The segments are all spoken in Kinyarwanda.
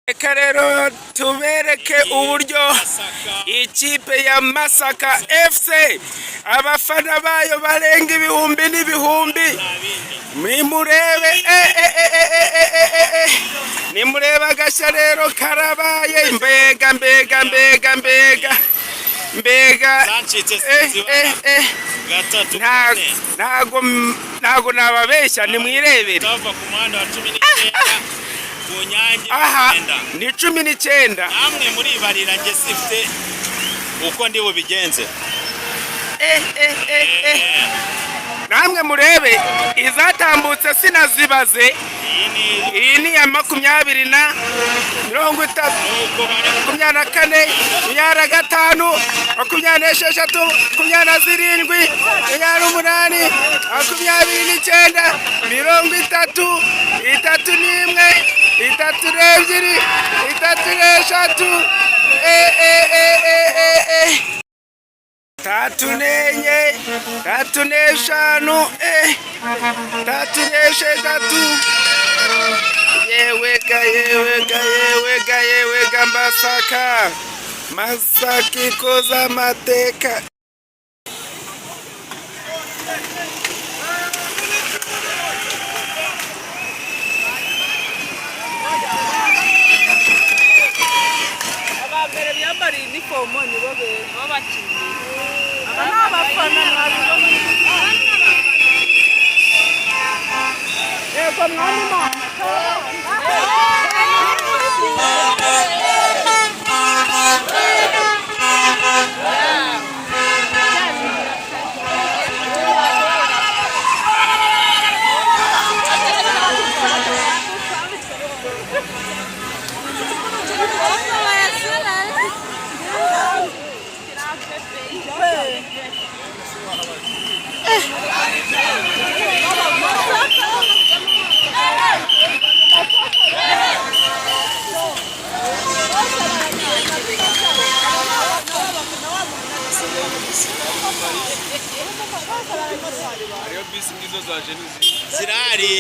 Reka rero tubereke uburyo ikipe ya Masaka FC abafana bayo barenga ibihumbi n'ibihumbi nimurebe nimurebe agashya rero karabaye mbega ntago nababeshya nimwirebere. Aha ni 19 namwe muri barira nge sifite uko ndi bubigenze. Namwe murebe izatambutse sinazibaze. Iyi ni ya 20 na 30 24 25 26 27 28 29 30 31 32 33 tatunenye tatuneshanu tatuneshatu yewega Masaka ikoza amateka. Abagere byambari inifomo nibo babakinnyi abafana yego mwana Ariyo bisi ngizo zaje zirari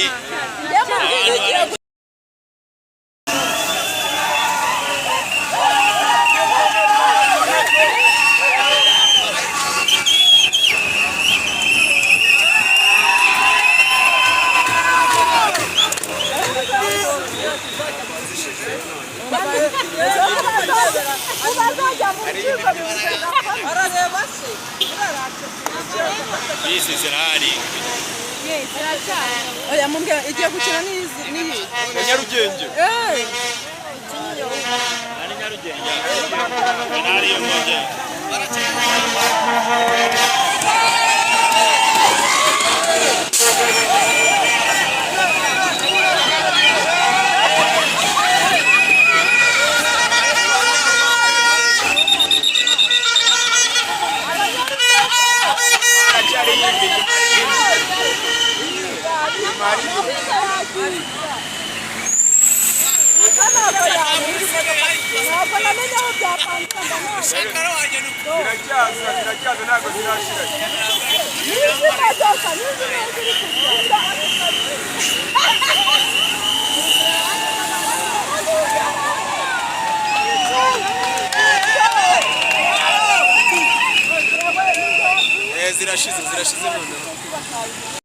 bisi zirari oya mumbwira igiye gukina niyi Nyarugenge ari Nyarugenge ari Nyarugenge ziracyaza ntabwo zirashira. Zirashize noneho.